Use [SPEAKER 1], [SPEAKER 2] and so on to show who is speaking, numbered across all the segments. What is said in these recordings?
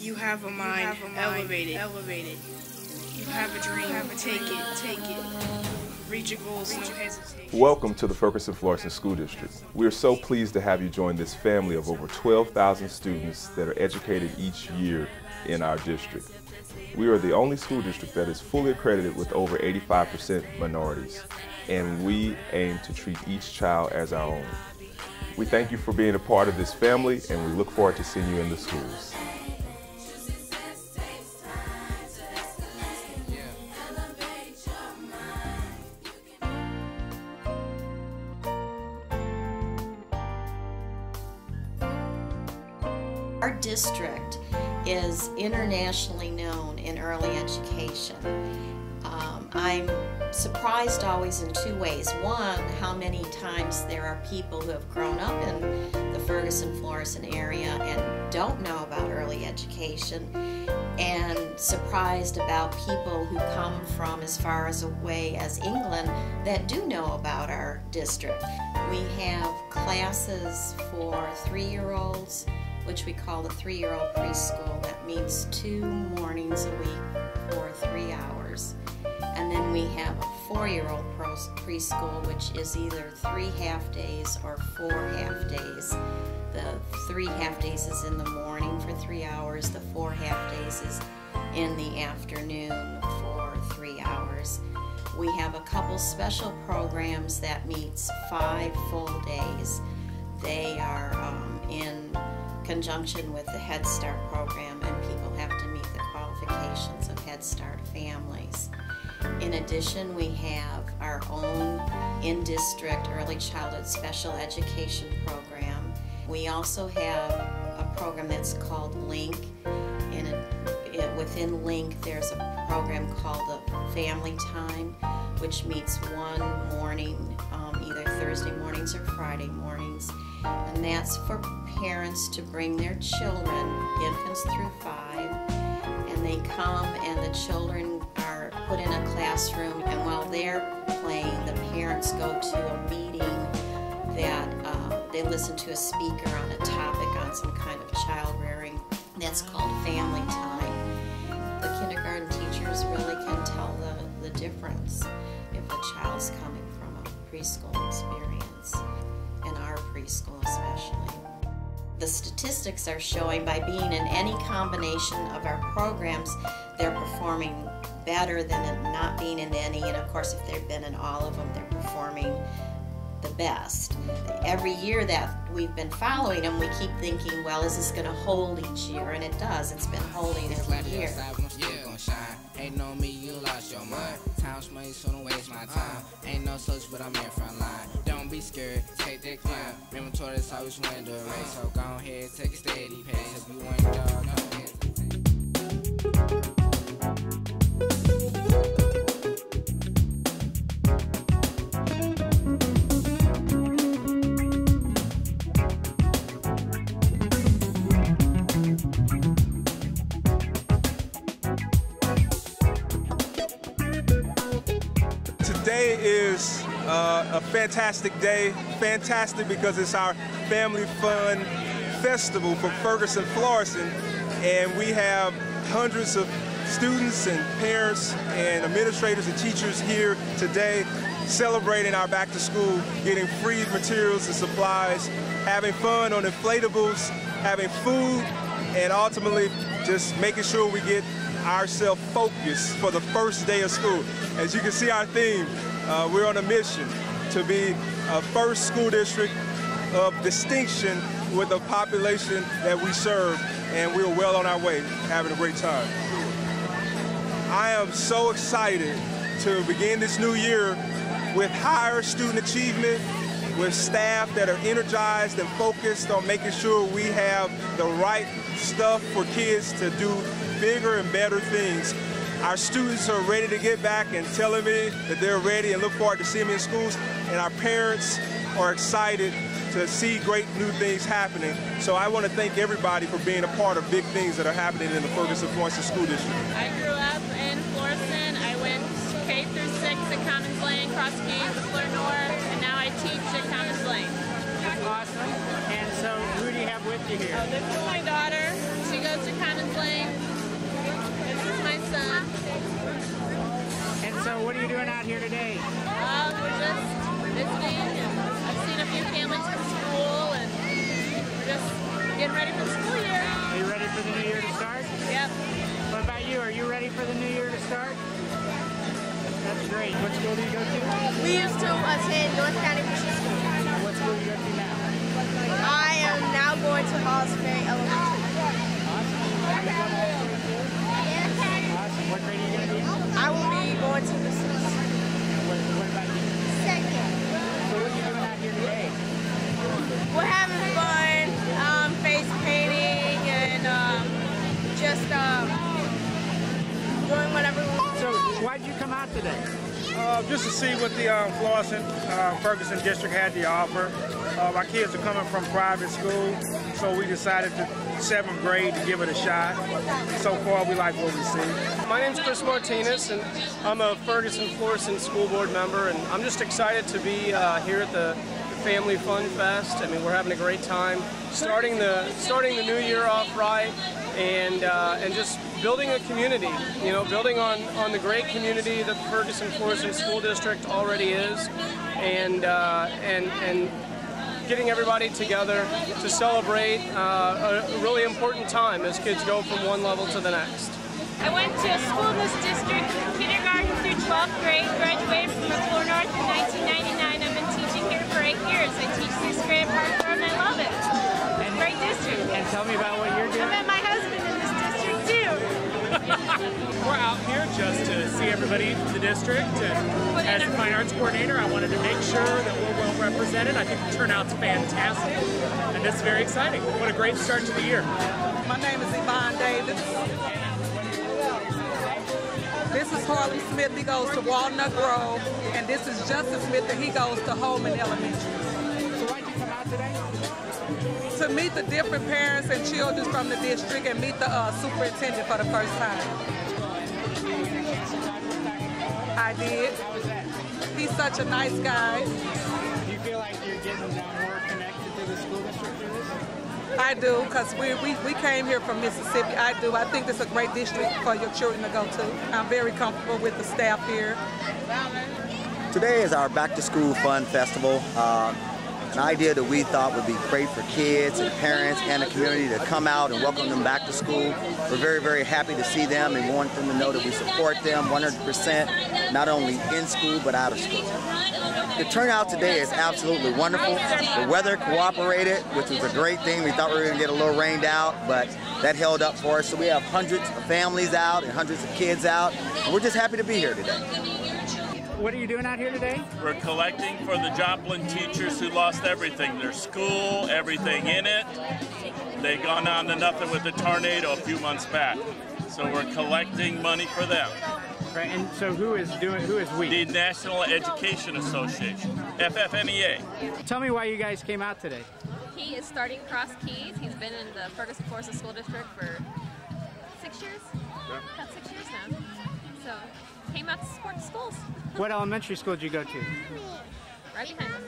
[SPEAKER 1] You have a mind, elevated. You have a dream, take it. Reach your goals, no hesitation.
[SPEAKER 2] Welcome to the Ferguson-Florissant School District. We are so pleased to have you join this family of over 12,000 students that are educated each year in our district. We are the only school district that is fully accredited with over 85% minorities, and we aim to treat each child as our own. We thank you for being a part of this family, and we look forward to seeing you in the schools.
[SPEAKER 3] Our district is internationally known in early education. I'm surprised always in two ways. One, how many times there are people who have grown up in the Ferguson-Florissant area and don't know about early education, and surprised about people who come from as far away as England that do know about our district. We have classes for 3-year-olds, which we call the 3-year-old preschool. That means 2 mornings a week for 3 hours. And then we have a 4-year-old preschool, which is either 3 half-days or 4 half-days. The 3 half-days is in the morning for 3 hours. The 4 half-days is in the afternoon for 3 hours. We have a couple special programs that meets 5 full days. They are in conjunction with the Head Start program, and people have to meet the qualifications of Head Start families. In addition, we have our own in-district early childhood special education program. We also have a program that's called LINK. Within LINK, there's a program called the Family Time, which meets one morning, either Thursday mornings or Friday mornings. And that's for parents to bring their children, infants through 5, and they come and the children are put in a classroom, and while they're playing, the parents go to a meeting that they listen to a speaker on a topic on some kind of child rearing. That's called Family Time. The kindergarten teachers really can tell the difference if a child's coming from a preschool experience, and our preschool especially. The statistics are showing by being in any combination of our programs, they're performing better than not being in any, and of course if they've been in all of them, they're performing the best. Every year that we've been following them, we keep thinking, well, is this going to hold each year? And it does. It's been holding every year.
[SPEAKER 4] Ain't no me, you lost your mind. Time's money, so don't waste my time. Ain't no such, but I'm in front line. Don't be scared, take that climb. Remember, tortoise always win the race. So go ahead, take a steady pace. If you ain't dog, go ahead.
[SPEAKER 5] Today is a fantastic day. Fantastic because it's our Family Fun Festival for Ferguson-Florissant, and we have hundreds of students and parents and administrators and teachers here today celebrating our back to school, getting free materials and supplies, having fun on inflatables, having food, and ultimately just making sure we get ourselves focused for the first day of school. As you can see our theme, we're on a mission to be a first school district of distinction with the population that we serve, and we're well on our way, having a great time. I am so excited to begin this new year with higher student achievement, with staff that are energized and focused on making sure we have the right stuff for kids to do bigger and better things. Our students are ready to get back and telling me that they're ready and look forward to seeing me in schools, and our parents are excited to see great new things happening. So I want to thank everybody for being a part of big things that are happening in the Ferguson-Florissant School District.
[SPEAKER 6] I grew up in Florissant. I went K through 6 at Commons Lane, Cross Keys, Fleur North, and now I teach at Commons Lane.
[SPEAKER 7] Awesome. And so who do you have with you here?
[SPEAKER 6] This is my daughter. She goes to Commons Lane.
[SPEAKER 7] what are you doing out here today?
[SPEAKER 6] We're just visiting, and I've seen a few families from school, and we're just getting ready for the school year.
[SPEAKER 7] Are you ready for the new year to start?
[SPEAKER 6] Yep.
[SPEAKER 7] What about you? Are you ready for the new year to start? That's great. What school do you go to?
[SPEAKER 8] We used to attend North County Christian School.
[SPEAKER 7] What school do you go to now?
[SPEAKER 8] I am now going to Halls Ferry Elementary.
[SPEAKER 7] Awesome. What grade are you going to be in?
[SPEAKER 8] I will be going to the sixth.
[SPEAKER 7] What about you?
[SPEAKER 8] Second.
[SPEAKER 7] So what are you doing out here today?
[SPEAKER 8] We're having fun, face painting, and just doing whatever we want.
[SPEAKER 7] So why'd you come out today?
[SPEAKER 9] Just to see what the Ferguson District had to offer. Our kids are coming from private school, so we decided to 7th grade to give it a shot. So far, we like what we see.
[SPEAKER 10] My name's Chris Martinez, and I'm a Ferguson-Florissant School Board member, and I'm just excited to be here at the Family Fun Fest. I mean, we're having a great time, starting the new year off right, and just building a community. You know, building on the great community that the Ferguson-Florissant School District already is, and getting everybody together to celebrate a really important time as kids go from one level to the next.
[SPEAKER 6] I went to a school in this district, kindergarten through 12th grade, graduated from Florissant in 1999. I've been teaching here for 8 years. I teach 6th grade at Parker, and I love it. It's a great district.
[SPEAKER 7] And tell me about what you're doing.
[SPEAKER 6] I met my husband in this district too.
[SPEAKER 11] We're out here just to see everybody in the district, and as a fine arts coordinator, I wanted to make sure that we're well represented. I think the turnout's fantastic, and it's very exciting. What a great start to the year.
[SPEAKER 12] My name is Yvonne Davis. This is Harley Smith. He goes to Walnut Grove, and this is Justin Smith, and he goes to Holman Elementary.
[SPEAKER 7] So why'd you come out today?
[SPEAKER 12] To meet the different parents and children from the district and meet the superintendent for the first time. I did.
[SPEAKER 7] How was that?
[SPEAKER 12] He's such a nice guy.
[SPEAKER 7] Do you feel like you're getting more connected to the school district through this?
[SPEAKER 12] I do, because we came here from Mississippi. I do. I think this is a great district for your children to go to. I'm very comfortable with the staff here.
[SPEAKER 13] Today is our Back to School Fun Festival. An idea that we thought would be great for kids and parents and the community to come out and welcome them back to school. We're very, very happy to see them and want them to know that we support them 100%, not only in school but out of school. The turnout today is absolutely wonderful. The weather cooperated, which was a great thing. We thought we were going to get a little rained out, but that held up for us. So we have hundreds of families out and hundreds of kids out, and we're just happy to be here today.
[SPEAKER 7] What are you doing out here today?
[SPEAKER 14] We're collecting for the Joplin teachers who lost everything, their school, everything in it. They'd gone on to nothing with the tornado a few months back. So we're collecting money for them.
[SPEAKER 7] Right, and so who is we?
[SPEAKER 14] The National Education Association, FFNEA.
[SPEAKER 7] Tell me why you guys came out today.
[SPEAKER 15] He is starting Cross Keys. He's been in the Ferguson-Florissant School District for 6 years? Yeah. About 6 years now. So, came out to support the schools.
[SPEAKER 7] What elementary school did you go to?
[SPEAKER 15] Right behind us.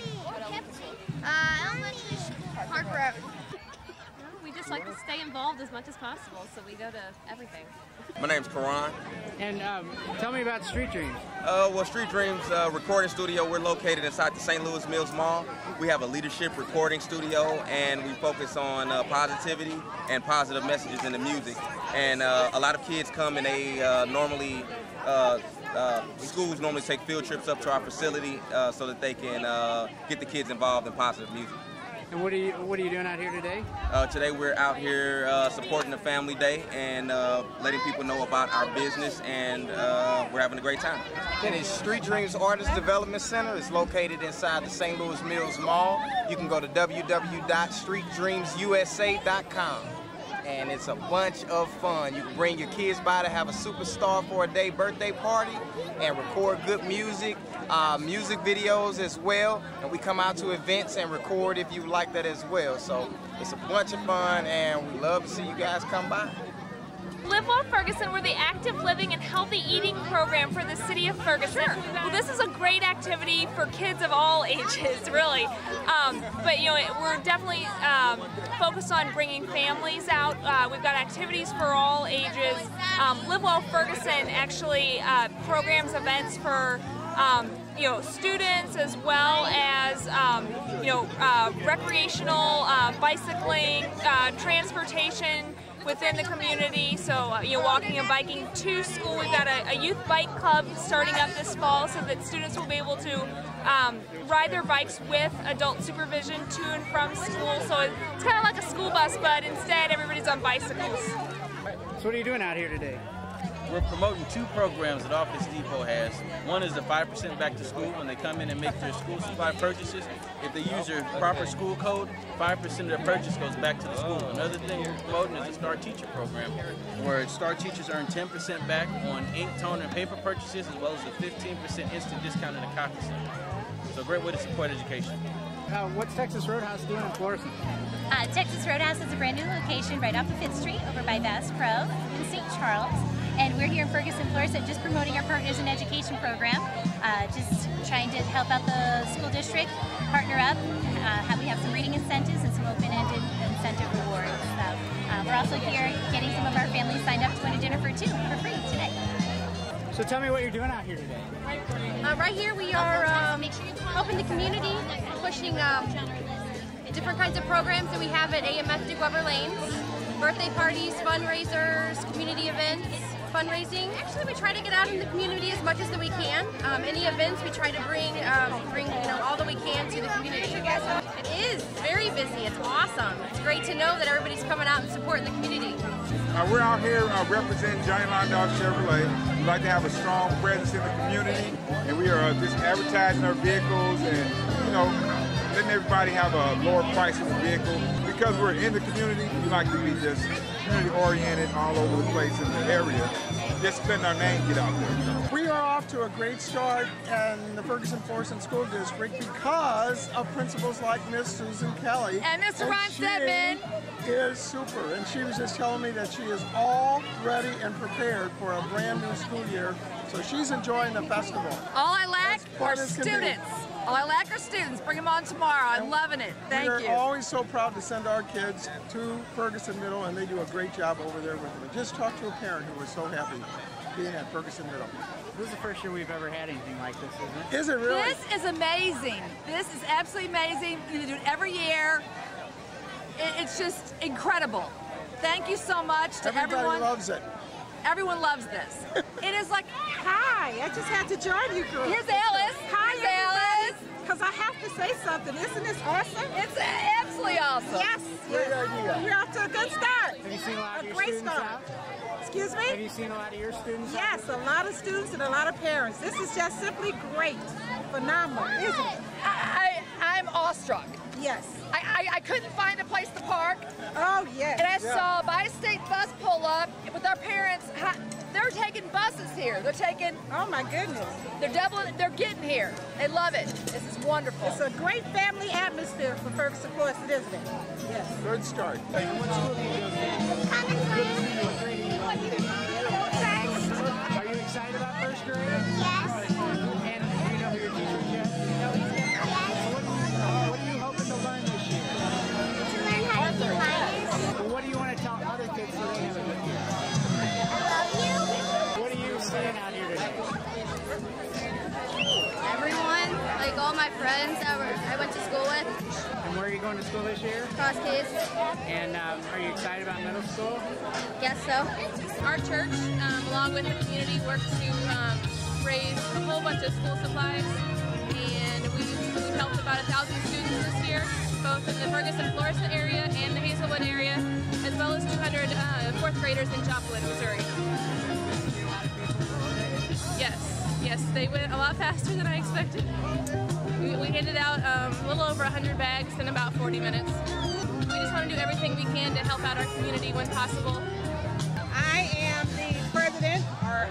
[SPEAKER 8] Elementary school. Hard forever.
[SPEAKER 15] We just like to stay involved as much as possible, so we go to everything.
[SPEAKER 16] My name's Karan.
[SPEAKER 7] And tell me about Street Dreams.
[SPEAKER 16] Well, Street Dreams recording studio, we're located inside the St. Louis Mills Mall. We have a leadership recording studio, and we focus on positivity and positive messages in the music. And a lot of kids come, and they schools normally take field trips up to our facility so that they can get the kids involved in positive music.
[SPEAKER 7] And what are you doing out here today?
[SPEAKER 16] Today we're out here supporting the Family Day and letting people know about our business, and we're having a great time.
[SPEAKER 17] It is Street Dreams Artist Development Center. It's located inside the St. Louis Mills Mall. You can go to www.streetdreamsusa.com. And it's a bunch of fun. You can bring your kids by to have a superstar for a day birthday party and record good music, music videos as well. And we come out to events and record if you like that as well. So it's a bunch of fun, and we love to see you guys come by.
[SPEAKER 6] Live Well Ferguson, we're the active living and healthy eating program for the city of Ferguson. Well, this is a great activity for kids of all ages, really. But you know, we're definitely focused on bringing families out. We've got activities for all ages. Live Well Ferguson actually programs events for you know, students as well as you know, recreational bicycling, transportation within the community, so you know, walking and biking to school. We've got a youth bike club starting up this fall so that students will be able to ride their bikes with adult supervision to and from school. So it's kind of like a school bus, but instead everybody's on bicycles.
[SPEAKER 7] So what are you doing out here today?
[SPEAKER 18] We're promoting two programs that Office Depot has. One is the 5% back to school when they come in and make their school supply purchases. If they use their proper school code, 5% of their purchase goes back to the school. Another thing we're promoting is the Star Teacher program, where Star Teachers earn 10% back on ink, toner, and paper purchases, as well as a 15% instant discount in the copy center. So a great way to support education.
[SPEAKER 7] What's Texas Roadhouse doing in Florissant?
[SPEAKER 19] Texas Roadhouse is a brand new location right off of 5th Street over by Bass Pro in St. Charles. And we're here in Ferguson-Florissant just promoting our Partners in Education program, just trying to help out the school district, partner up. We have some reading incentives and some open-ended incentive rewards. So we're also here getting some of our families signed up to go to dinner for two for free today.
[SPEAKER 7] So tell me what you're doing out here today.
[SPEAKER 20] Right here we are helping the community, pushing different kinds of programs that we have at AMF DeGuever Lanes. Birthday parties, fundraisers, community events, fundraising. Actually, we try to get out in the community as much as that we can. Any events we try to bring you know, all that we can to the community. It is very busy. It's awesome. It's great to know that everybody's coming out and supporting the community.
[SPEAKER 21] We're out here representing Johnny London Chevrolet. We like to have a strong presence in the community, and we are just advertising our vehicles and, you know, letting everybody have a lower price in the vehicle. Because we're in the community, we like to be just community-oriented all over the place in the area. Just letting our name get out there.
[SPEAKER 22] We are off to a great start in the Ferguson-Florissant School District because of principals like Miss Susan Kelly.
[SPEAKER 23] And Mr. Ron Stedman.
[SPEAKER 22] Is super, and she was just telling me that she is all ready and prepared for a brand new school year, so she's enjoying the festival.
[SPEAKER 23] All I lack are students. All I lack are students. Bring them on tomorrow. I'm loving it. Thank you.
[SPEAKER 22] We're always so proud to send our kids to Ferguson Middle, and they do a great job over there with them. I just talked to a parent who was so happy being at Ferguson Middle.
[SPEAKER 7] This is the first year we've ever had anything like this, isn't it?
[SPEAKER 22] Is it really?
[SPEAKER 23] This is amazing. This is absolutely amazing. You do it every year. It's just incredible. Thank you so much to everyone.
[SPEAKER 22] Everybody loves it.
[SPEAKER 23] Everyone loves this. It is like,
[SPEAKER 12] hi, I just had to join you group.
[SPEAKER 23] Here's Alice.
[SPEAKER 12] Hi,
[SPEAKER 23] Alice.
[SPEAKER 12] Because I have to say something. Isn't this awesome?
[SPEAKER 23] It's absolutely awesome.
[SPEAKER 12] Yes.
[SPEAKER 22] Great idea.
[SPEAKER 12] You're off to a good start.
[SPEAKER 7] Have you seen a lot of your
[SPEAKER 12] great
[SPEAKER 7] students
[SPEAKER 12] start.
[SPEAKER 7] out?
[SPEAKER 12] Excuse me?
[SPEAKER 7] Have you seen a lot of your students out?
[SPEAKER 12] Yes, a lot of students and a lot of parents. This is just simply great. Phenomenal, isn't it?
[SPEAKER 23] I'm awestruck.
[SPEAKER 12] Yes.
[SPEAKER 23] I couldn't find a place to park.
[SPEAKER 12] Oh, yes.
[SPEAKER 23] And I saw a bi-state bus pull up with our parents. They're taking buses here. They're taking...
[SPEAKER 12] Oh, my goodness.
[SPEAKER 23] They're doubling... They're getting here. They love it. This is wonderful.
[SPEAKER 12] It's a great family atmosphere for Ferguson-Florissant, isn't it? Yes.
[SPEAKER 22] Good start.
[SPEAKER 7] What school do you go to? Are you excited about first grade?
[SPEAKER 23] Yes.
[SPEAKER 7] And do you know who your teacher is yet? What are you hoping to learn this year?
[SPEAKER 23] To learn how to be kindness.
[SPEAKER 7] Well, what do you want to tell other kids so they have a good year?
[SPEAKER 23] I love you.
[SPEAKER 7] What are you seeing out here today?
[SPEAKER 23] Everyone, like all my friends that I went to school with.
[SPEAKER 7] And where are you going to school this year?
[SPEAKER 23] Cross Keys.
[SPEAKER 7] And are you excited about middle school?
[SPEAKER 23] Guess so. Our church, along with the community, works to raise a whole bunch of school supplies. And we've helped about 1,000 students this year, both in the Ferguson-Florissant area and the Hazelwood area, as well as 200 fourth graders in Joplin, Missouri. Yes, they went a lot faster than I expected. We handed out a little over 100 bags in about 40 minutes. We just want to do everything we can to help out our community when possible.
[SPEAKER 12] I am the president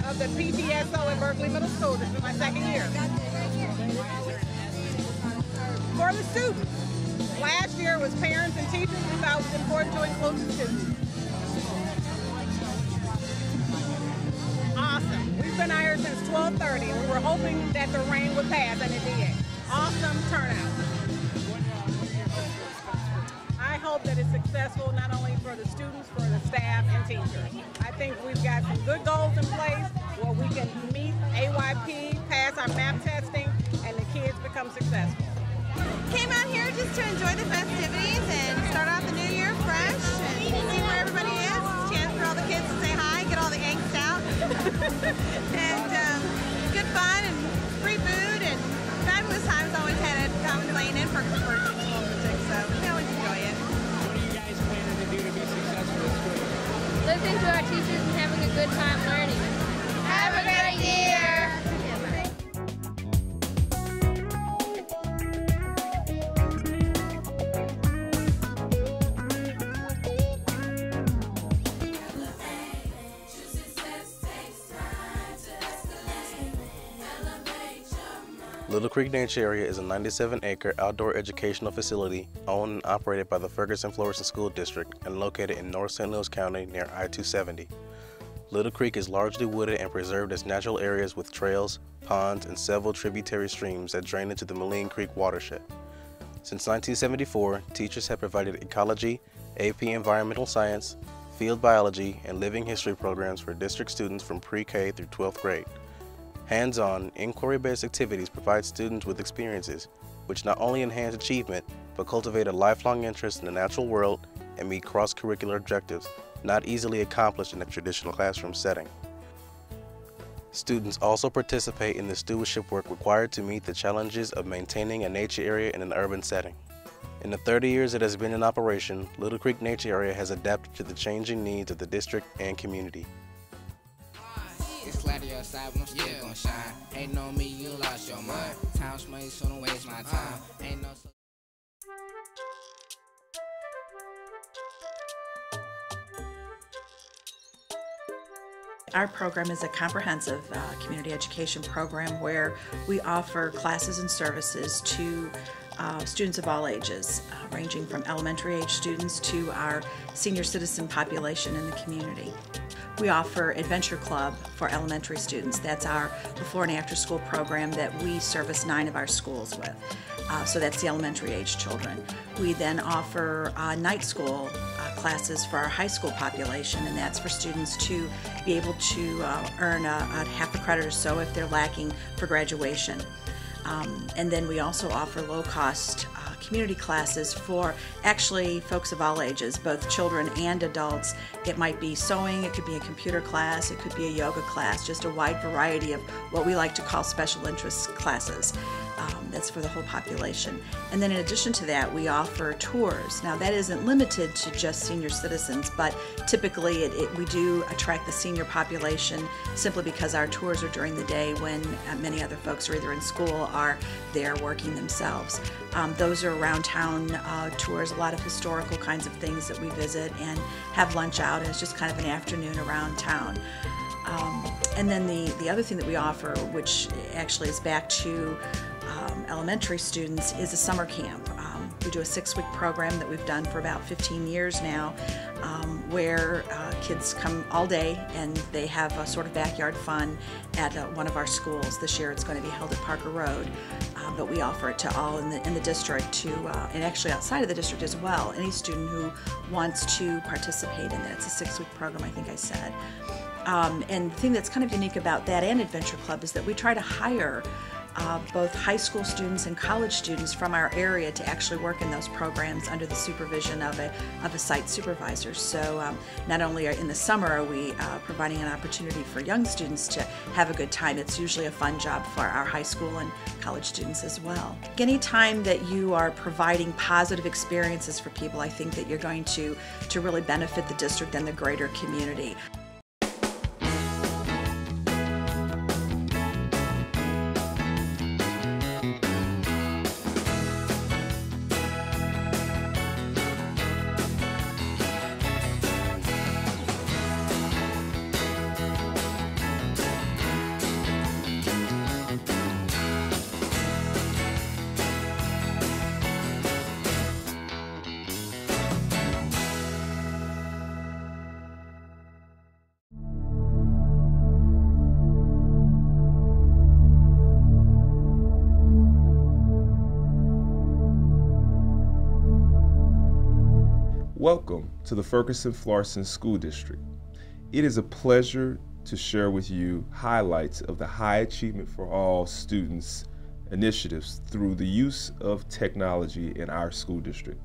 [SPEAKER 12] of the PTSO at Berkeley Middle School. This is my second year. For the students. Last year was parents and teachers. We thought it was important to include the students.
[SPEAKER 1] here since 12:30, and we were hoping that the rain would pass, and it did. Awesome turnout. I hope that it's successful not only for the students, for the staff and teachers. I think we've got some good goals in place where we can meet AYP, pass our MAP testing, and the kids become successful.
[SPEAKER 8] Came out here just to enjoy the festivities and start off the new year fresh and see where everybody is. It's a chance for all the kids to say hi, get all the angst out. And good fun and free food and fabulous times always had at Common Lane and Ferguson-Florissant School District, so we always enjoy it.
[SPEAKER 7] What are you guys planning to do to be successful this week?
[SPEAKER 23] Listening to our teachers and having a good time learning. Have a great year!
[SPEAKER 2] Little Creek Nature Area is a 97-acre outdoor educational facility owned and operated by the Ferguson-Florissant School District and located in North St. Louis County near I-270. Little Creek is largely wooded and preserved as natural areas with trails, ponds, and several tributary streams that drain into the Moline Creek watershed. Since 1974, teachers have provided ecology, AP Environmental Science, field biology, and living history programs for district students from pre-K through 12th grade. Hands-on, inquiry-based activities provide students with experiences which not only enhance achievement, but cultivate a lifelong interest in the natural world and meet cross-curricular objectives not easily accomplished in a traditional classroom setting. Students also participate in the stewardship work required to meet the challenges of maintaining a nature area in an urban setting. In the 30 years it has been in operation, Little Creek Nature Area has adapted to the changing needs of the district and community.
[SPEAKER 4] It's cloudy outside, but I'm still gon' shine. Ain't no me, you lost your mind. Time money, so don't waste my time. Ain't no
[SPEAKER 3] Our program is a comprehensive community education program where we offer classes and services to students of all ages, ranging from elementary age students to our senior citizen population in the community. We offer Adventure Club for elementary students. That's our before and after school program that we service 9 of our schools with. So that's the elementary age children. We then offer night school classes for our high school population, and that's for students to be able to earn a half a credit or so if they're lacking for graduation. And then we also offer low-cost community classes for actually folks of all ages, both children and adults. It might be sewing, it could be a computer class, it could be a yoga class, just a wide variety of what we like to call special interest classes. That's for the whole population. And then in addition to that, we offer tours. Now that isn't limited to just senior citizens, but typically we do attract the senior population simply because our tours are during the day when many other folks are either in school or they're working themselves. Those are around town tours, a lot of historical kinds of things that we visit and have lunch out, and it's just kind of an afternoon around town. And then the other thing that we offer, which actually is back to elementary students, is a summer camp. We do a 6-week program that we've done for about 15 years now, where kids come all day and they have a sort of backyard fun at one of our schools. This year it's going to be held at Parker Road, but we offer it to all in the district, and actually outside of the district as well, any student who wants to participate in that. It's a 6-week program, I think I said. And the thing that's kind of unique about that and Adventure Club is that we try to hire both high school students and college students from our area to actually work in those programs under the supervision of a site supervisor. So not only in the summer are we providing an opportunity for young students to have a good time, it's usually a fun job for our high school and college students as well. Anytime that you are providing positive experiences for people, I think that you're going to really benefit the district and the greater community.
[SPEAKER 5] Welcome to the Ferguson-Florissant School District. It is a pleasure to share with you highlights of the High Achievement for All students initiatives through the use of technology in our school district.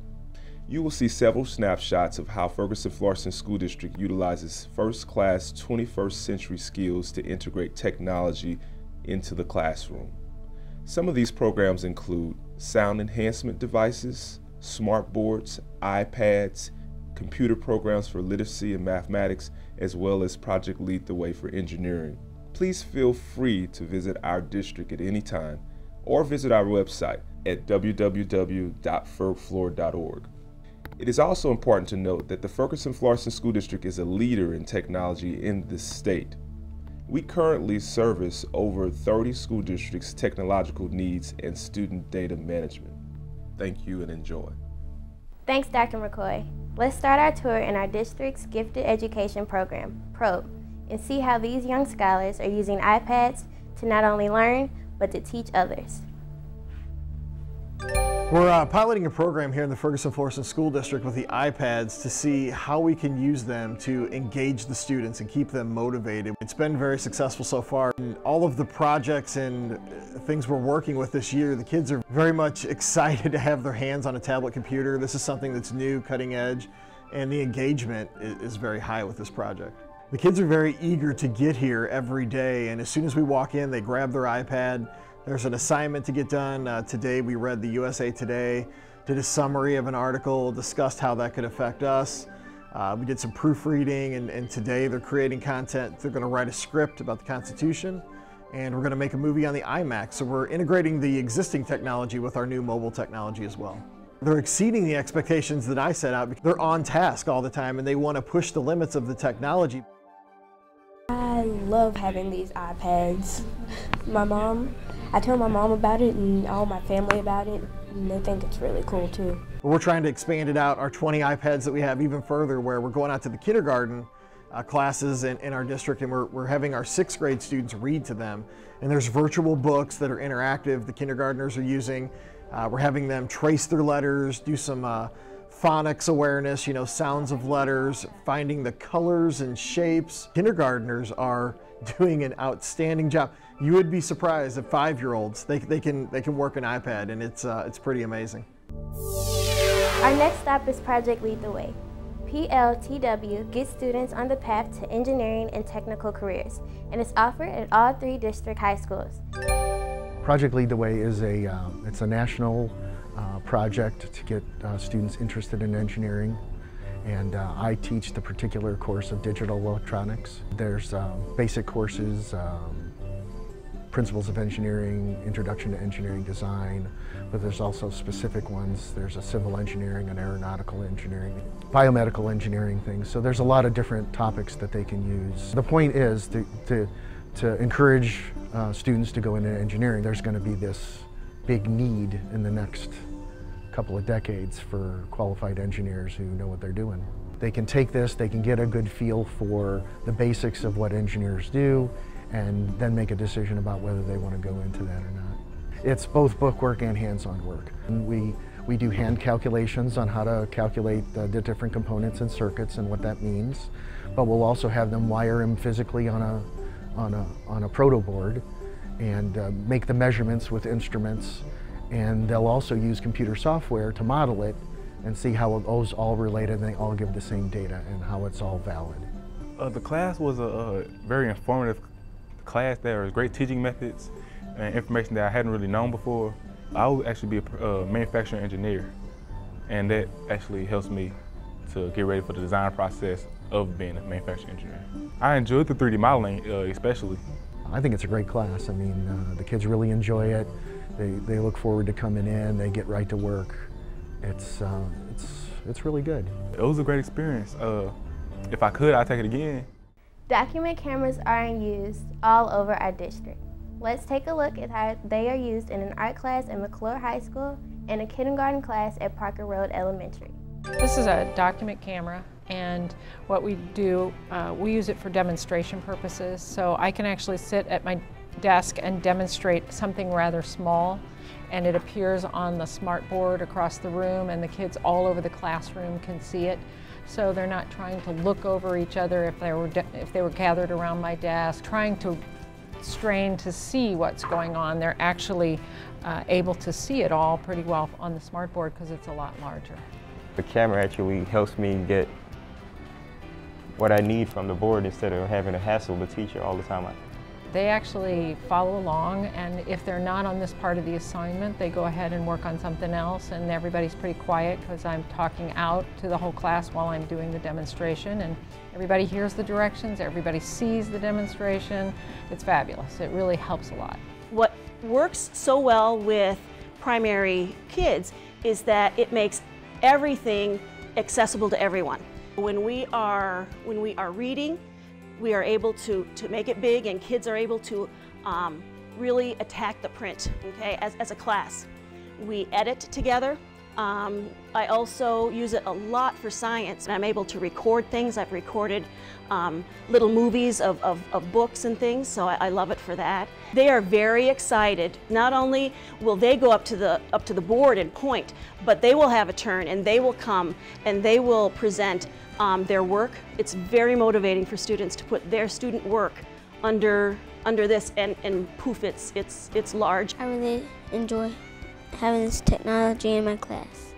[SPEAKER 5] You will see several snapshots of how Ferguson-Florissant School District utilizes first-class 21st century skills to integrate technology into the classroom. Some of these programs include sound enhancement devices, smart boards, iPads, computer programs for literacy and mathematics, as well as Project Lead the Way for engineering. Please feel free to visit our district at any time or visit our website at www.fergflor.org. It is also important to note that the Ferguson-Florissant School District is a leader in technology in this state. We currently service over 30 school districts' technological needs and student data management. Thank you and enjoy.
[SPEAKER 9] Thanks, Dr. McCoy. Let's start our tour in our district's gifted education program, PROBE, and see how these young scholars are using iPads to not only learn, but to teach others.
[SPEAKER 10] We're piloting a program here in the Ferguson-Florissant School District with the iPads to see how we can use them to engage the students and keep them motivated. It's been very successful so far. And all of the projects and things we're working with this year, the kids are very much excited to have their hands on a tablet computer. This is something that's new, cutting edge, and the engagement is very high with this project. The kids are very eager to get here every day, and as soon as we walk in, they grab their iPad. There's an assignment to get done. Today we read the USA Today, did a summary of an article, discussed how that could affect us. We did some proofreading, and today they're creating content. They're going to write a script about the Constitution, and we're going to make a movie on the iMac. So we're integrating the existing technology with our new mobile technology as well. They're exceeding the expectations that I set out because they're on task all the time and they want to push the limits of the technology.
[SPEAKER 24] I love having these iPads. I told my mom about it and all my family about it, and they think it's really cool too.
[SPEAKER 10] We're trying to expand it out, our 20 iPads that we have, even further, where we're going out to the kindergarten classes in our district, and we're having our 6th grade students read to them. And there's virtual books that are interactive the kindergartners are using. We're having them trace their letters, do some phonics awareness, sounds of letters, finding the colors and shapes. Kindergartners are doing an outstanding job. You would be surprised at 5-year-olds. They can work an iPad, and it's pretty amazing.
[SPEAKER 9] Our next stop is Project Lead the Way. PLTW gets students on the path to engineering and technical careers, and is offered at all 3 district high schools.
[SPEAKER 25] Project Lead the Way is it's a national project to get students interested in engineering, and I teach the particular course of digital electronics. There's basic courses, Principles of Engineering, Introduction to Engineering Design, but there's also specific ones. There's a civil engineering and aeronautical engineering, biomedical engineering things. So there's a lot of different topics that they can use. The point is to encourage students to go into engineering. There's going to be this big need in the next couple of decades for qualified engineers who know what they're doing. They can take this, they can get a good feel for the basics of what engineers do, and then make a decision about whether they want to go into that or not. It's both bookwork and hands-on work. We do hand calculations on how to calculate the different components and circuits and what that means, but we'll also have them wire them physically on a proto board and make the measurements with instruments, and they'll also use computer software to model it and see how those all related and they all give the same data and how it's all valid.
[SPEAKER 26] The class was a very informative class. There was great teaching methods and information that I hadn't really known before. I will actually be a manufacturing engineer, and that actually helps me to get ready for the design process of being a manufacturing engineer. I enjoyed the 3D modeling especially.
[SPEAKER 25] I think it's a great class. I mean, the kids really enjoy it. They look forward to coming in. They get right to work. It's really good.
[SPEAKER 26] It was a great experience. If I could, I'd take it again.
[SPEAKER 9] Document cameras are in use all over our district. Let's take a look at how they are used in an art class at McClure High School and a kindergarten class at Parker Road Elementary.
[SPEAKER 27] This is a document camera, and what we do, we use it for demonstration purposes. So I can actually sit at my desk and demonstrate something rather small, and it appears on the smart board across the room, and the kids all over the classroom can see it. So they're not trying to look over each other if they were gathered around my desk, trying to strain to see what's going on. They're actually able to see it all pretty well on the smart board because it's a lot larger.
[SPEAKER 6] The camera actually helps me get what I need from the board instead of having to hassle the teacher all the time.
[SPEAKER 27] They actually follow along, and if they're not on this part of the assignment, they go ahead and work on something else, and everybody's pretty quiet because I'm talking out to the whole class while I'm doing the demonstration, and everybody hears the directions, everybody sees the demonstration. It's fabulous. It really helps a lot.
[SPEAKER 11] What works so well with primary kids is that it makes everything accessible to everyone. When we are reading, we are able to make it big, and kids are able to really attack the print, okay, as a class. We edit together. I also use it a lot for science. I'm able to record things. I've recorded little movies of books and things, so I love it for that. They are very excited. Not only will they go up to the board and point, but they will have a turn, and they will come and they will present their work. It's very motivating for students to put their student work under this, and poof, it's large.
[SPEAKER 13] I really enjoy having this technology in my class.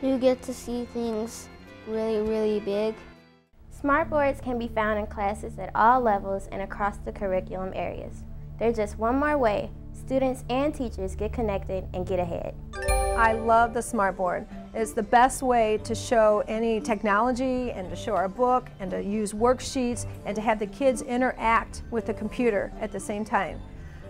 [SPEAKER 13] You get to see things really, really big.
[SPEAKER 9] Smartboards can be found in classes at all levels and across the curriculum areas. They're just one more way students and teachers get connected and get ahead.
[SPEAKER 14] I love the smartboard. It's the best way to show any technology and to show our book and to use worksheets and to have the kids interact with the computer at the same time.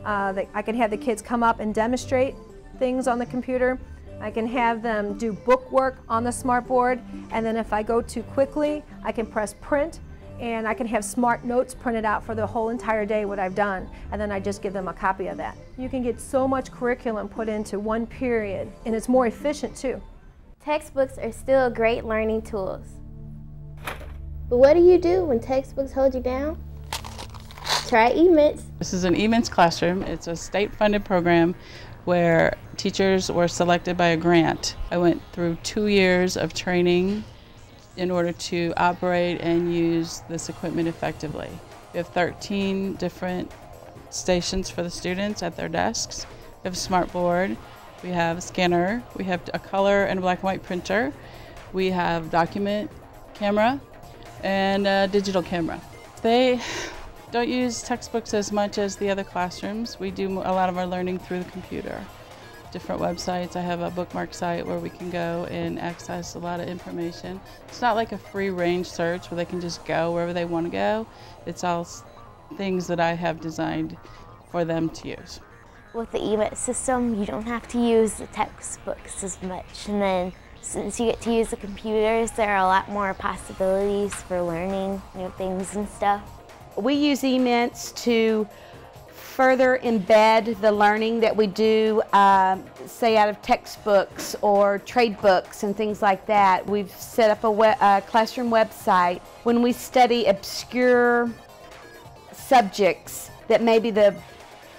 [SPEAKER 14] I can have the kids come up and demonstrate things on the computer. I can have them do book work on the smartboard, and then if I go too quickly, I can press print, and I can have smart notes printed out for the whole entire day what I've done, and then I just give them a copy of that. You can get so much curriculum put into one period, and it's more efficient too.
[SPEAKER 9] Textbooks are still great learning tools. But what do you do when textbooks hold you down? Try eMints.
[SPEAKER 15] This is an eMints classroom. It's a state-funded program where teachers were selected by a grant. I went through 2 years of training in order to operate and use this equipment effectively. We have 13 different stations for the students at their desks. We have a smart board, we have a scanner, we have a color and a black and white printer, we have document camera, and a digital camera. They don't use textbooks as much as the other classrooms. We do a lot of our learning through the computer. Different websites. I have a bookmark site where we can go and access a lot of information. It's not like a free range search where they can just go wherever they want to go. It's all things that I have designed for them to use.
[SPEAKER 13] With the eMint system, you don't have to use the textbooks as much, and then since you get to use the computers, there are a lot more possibilities for learning new things and stuff.
[SPEAKER 16] We use eMints to further embed the learning that we do, say out of textbooks or trade books and things like that. We've set up a classroom website. When we study obscure subjects that maybe the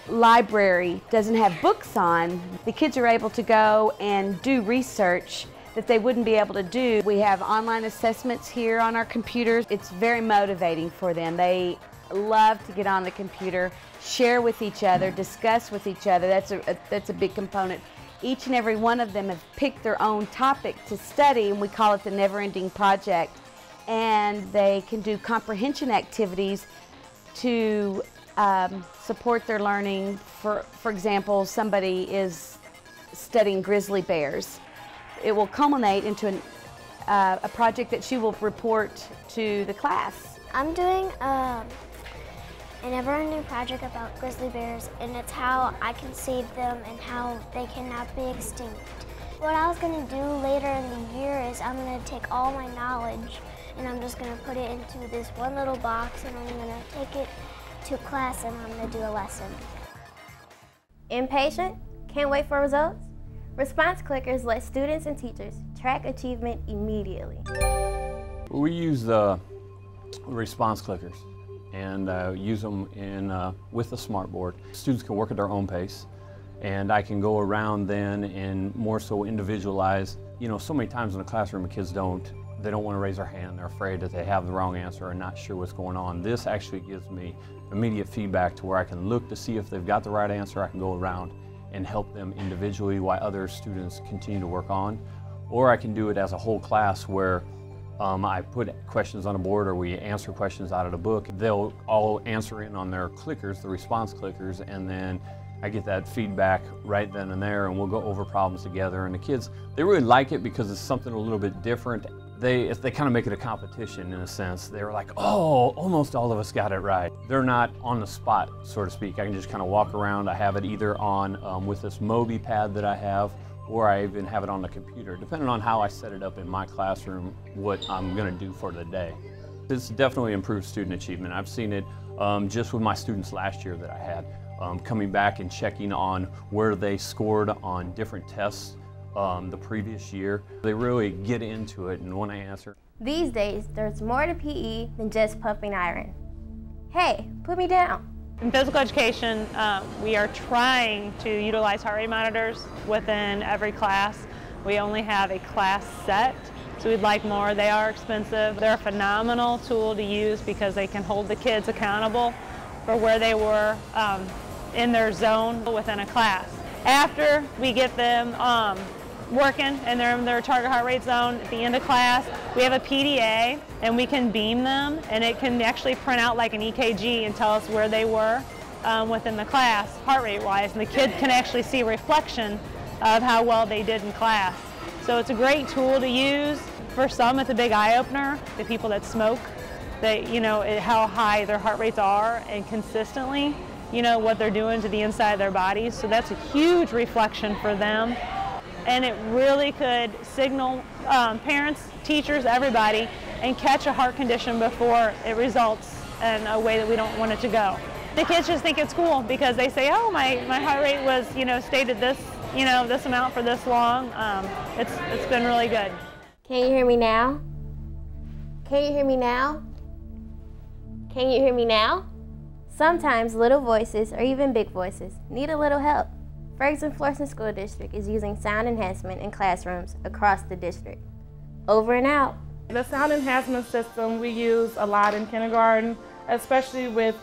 [SPEAKER 16] library doesn't have books on, the kids are able to go and do research that they wouldn't be able to do. We have online assessments here on our computers. It's very motivating for them. They love to get on the computer, share with each other, discuss with each other. That's a big component. Each and every one of them have picked their own topic to study, and we call it the Never-Ending Project. And they can do comprehension activities to support their learning. For example, somebody is studying grizzly bears. It will culminate into a project that she will report to the class.
[SPEAKER 13] I'm doing a never-ending project about grizzly bears, and it's how I can save them and how they cannot be extinct. What I was going to do later in the year is I'm going to take all my knowledge and I'm just going to put it into this one little box, and I'm going to take it to class and I'm going to do a lesson.
[SPEAKER 9] Impatient? Can't wait for results? Response clickers let students and teachers track achievement immediately.
[SPEAKER 17] We use the response clickers,
[SPEAKER 12] and use them with the smartboard. Students can work at their own pace, and I can go around then and more so individualize. You know, so many times in the classroom, kids they don't want to raise their hand. They're afraid that they have the wrong answer and not sure what's going on. This actually gives me immediate feedback to where I can look to see if they've got the right answer. I can go around and help them individually while other students continue to work on. Or I can do it as a whole class where I put questions on a board or we answer questions out of the book. They'll all answer in on their clickers, the response clickers, and then I get that feedback right then and there, and we'll go over problems together. And the kids, they really like it because it's something a little bit different. They kind of make it a competition in a sense. They were like, oh, almost all of us got it right. They're not on the spot, so to speak. I can just kind of walk around. I have it either on with this Mobi pad that I have, or I even have it on the computer, depending on how I set it up in my classroom, what I'm going to do for the day. It's definitely improved student achievement. I've seen it just with my students last year that I had, coming back and checking on where they scored on different tests the previous year. They really get into it and want to answer.
[SPEAKER 9] These days, there's more to PE than just pumping iron. Hey, put me down.
[SPEAKER 17] In physical education, we are trying to utilize heart rate monitors within every class. We only have a class set, so we'd like more. They are expensive. They're a phenomenal tool to use because they can hold the kids accountable for where they were in their zone within a class. After we get them working and they're in their target heart rate zone at the end of class, we have a PDA and we can beam them, and it can actually print out like an EKG and tell us where they were within the class heart rate wise, and the kid can actually see a reflection of how well they did in class. So it's a great tool to use. For some, it's a big eye-opener. The people that smoke, how high their heart rates are, and consistently, what they're doing to the inside of their bodies. So that's a huge reflection for them. And it really could signal parents, teachers, everybody, and catch a heart condition before it results in a way that we don't want it to go. The kids just think it's cool because they say, oh, my heart rate was, stayed at this, this amount for this long. It's been really good.
[SPEAKER 9] Can you hear me now? Can you hear me now? Can you hear me now? Sometimes little voices, or even big voices, need a little help. Ferguson-Florissant School District is using sound enhancement in classrooms across the district. Over and out.
[SPEAKER 18] The sound enhancement system we use a lot in kindergarten, especially with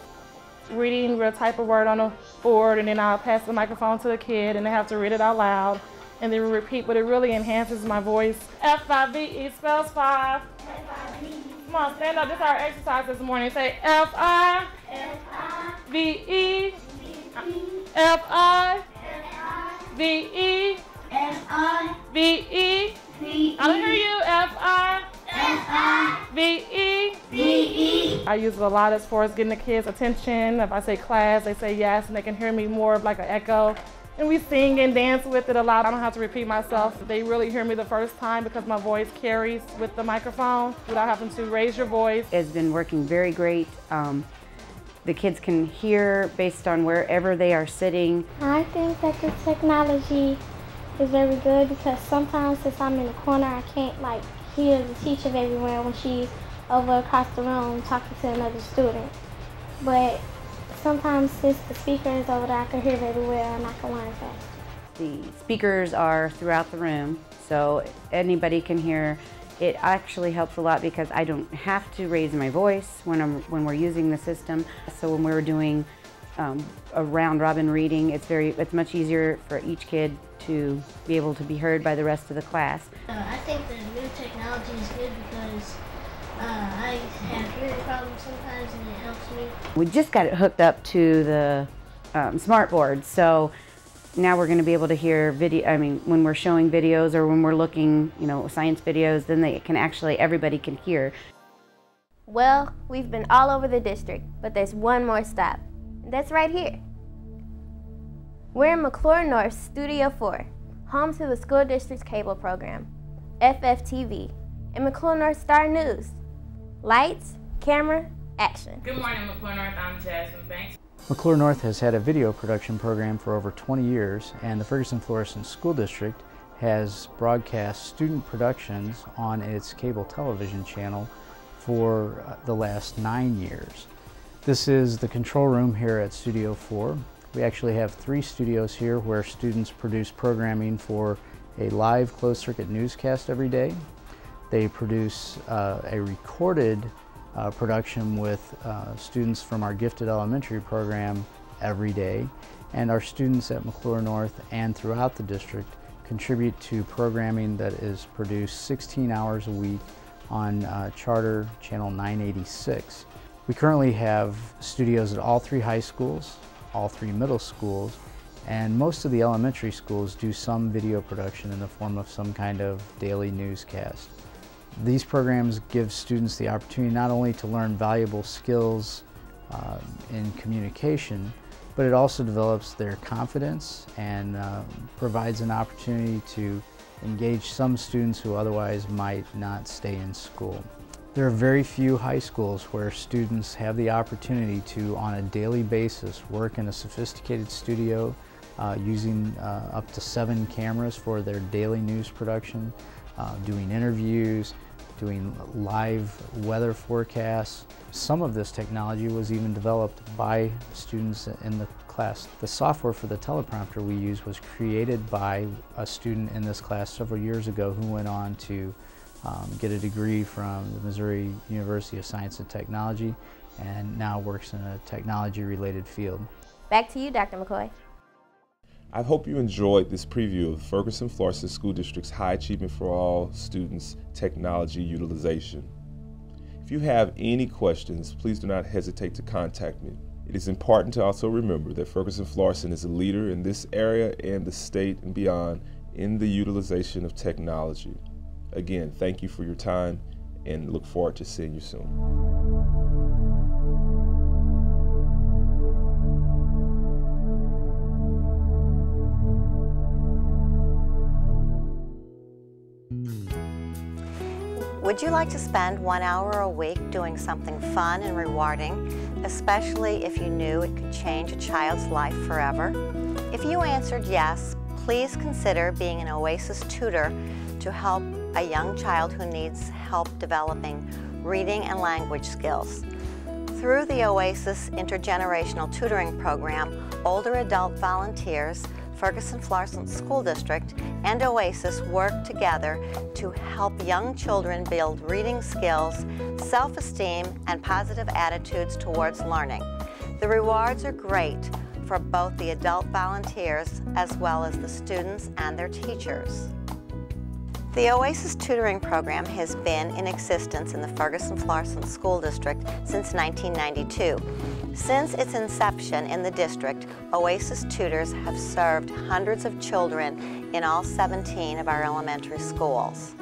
[SPEAKER 18] reading, we'll type a word on a board and then I'll pass the microphone to the kid and they have to read it out loud and then repeat, but it really enhances my voice. F-I-V-E spells 5. Come on, stand up. This is our exercise this morning. Say F-I-V-E, F-I-V-E, F-I-V-E. I don't hear you. F-I-V-E. I use it a lot as far as getting the kids' attention. If I say class, they say yes, and they can hear me more of like an echo. And we sing and dance with it a lot. I don't have to repeat myself. They really hear me the first time because my voice carries with the microphone without having to raise your voice.
[SPEAKER 16] It's been working very great. The kids can hear based on wherever they are sitting.
[SPEAKER 13] I think that the technology is very good because sometimes if I'm in the corner, I can't hear the teacher very well when she's over across the room talking to another student. But sometimes since the speaker is over there, I can hear very well and I can learn fast.
[SPEAKER 16] The speakers are throughout the room, so anybody can hear. It actually helps a lot because I don't have to raise my voice when we're using the system. So when we're doing a round-robin reading, it's much easier for each kid to be able to be heard by the rest of the class.
[SPEAKER 13] I think the new technology is good because I have hearing problems sometimes and it helps me.
[SPEAKER 16] We just got it hooked up to the smart board, so now we're going to be able to hear video. I mean, when we're showing videos or when we're looking, science videos, then everybody can hear.
[SPEAKER 9] Well, we've been all over the district, but there's one more stop, and that's right here. We're in McClure North's Studio 4, home to the school district's cable program, FFTV, and McClure North Star News. Lights, camera, action.
[SPEAKER 19] Good morning, McClure North. I'm Jasmine Banks.
[SPEAKER 20] McClure North has had a video production program for over 20 years, and the Ferguson-Florissant School District has broadcast student productions on its cable television channel for the last 9 years. This is the control room here at Studio 4. We actually have 3 studios here where students produce programming for a live closed-circuit newscast every day. They produce a recorded production with students from our gifted elementary program every day, and our students at McClure North and throughout the district contribute to programming that is produced 16 hours a week on Charter Channel 986. We currently have studios at all 3 high schools, all 3 middle schools, and most of the elementary schools do some video production in the form of some kind of daily newscast. These programs give students the opportunity not only to learn valuable skills in communication, but it also develops their confidence and provides an opportunity to engage some students who otherwise might not stay in school. There are very few high schools where students have the opportunity to, on a daily basis, work in a sophisticated studio using up to 7 cameras for their daily news production, doing interviews, doing live weather forecasts. Some of this technology was even developed by students in the class. The software for the teleprompter we use was created by a student in this class several years ago who went on to get a degree from the Missouri University of Science and Technology and now works in a technology-related field.
[SPEAKER 9] Back to you, Dr. McCoy.
[SPEAKER 5] I hope you enjoyed this preview of Ferguson-Florissant School District's High Achievement for All Students Technology Utilization. If you have any questions, please do not hesitate to contact me. It is important to also remember that Ferguson-Florissant is a leader in this area and the state and beyond in the utilization of technology. Again, thank you for your time and look forward to seeing you soon.
[SPEAKER 1] Would you like to spend 1 hour a week doing something fun and rewarding, especially if you knew it could change a child's life forever? If you answered yes, please consider being an OASIS tutor to help a young child who needs help developing reading and language skills. Through the OASIS Intergenerational Tutoring Program, older adult volunteers, Ferguson-Florissant School District, and OASIS work together to help young children build reading skills, self-esteem, and positive attitudes towards learning. The rewards are great for both the adult volunteers as well as the students and their teachers. The OASIS tutoring program has been in existence in the Ferguson-Florissant School District since 1992. Since its inception in the district, OASIS tutors have served hundreds of children in all 17 of our elementary schools.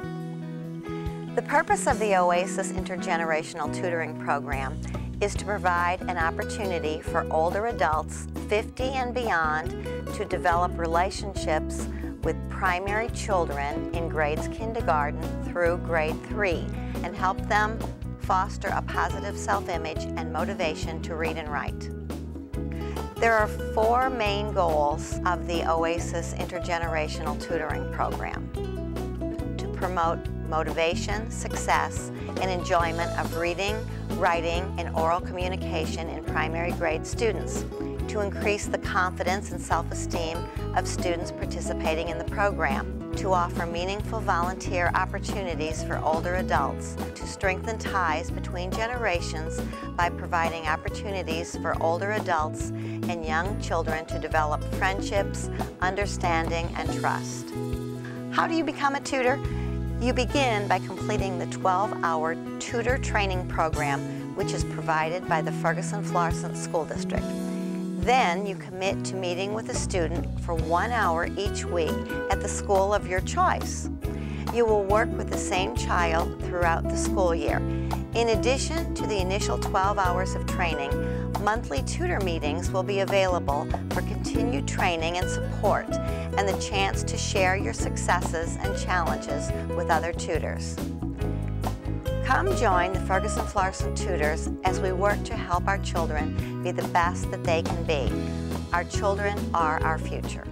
[SPEAKER 1] The purpose of the OASIS Intergenerational Tutoring Program is to provide an opportunity for older adults, 50 and beyond, to develop relationships with primary children in grades kindergarten through grade 3 and help them foster a positive self-image and motivation to read and write. There are 4 main goals of the OASIS Intergenerational Tutoring Program: to promote motivation, success, and enjoyment of reading, writing, and oral communication in primary grade students, to increase the confidence and self-esteem of students participating in the program, to offer meaningful volunteer opportunities for older adults, to strengthen ties between generations by providing opportunities for older adults and young children to develop friendships, understanding, and trust. How do you become a tutor? You begin by completing the 12-hour tutor training program, which is provided by the Ferguson-Florissant School District. Then you commit to meeting with a student for 1 hour each week at the school of your choice. You will work with the same child throughout the school year. In addition to the initial 12 hours of training, monthly tutor meetings will be available for continued training and support and the chance to share your successes and challenges with other tutors. Come join the Ferguson-Florissant tutors as we work to help our children be the best that they can be. Our children are our future.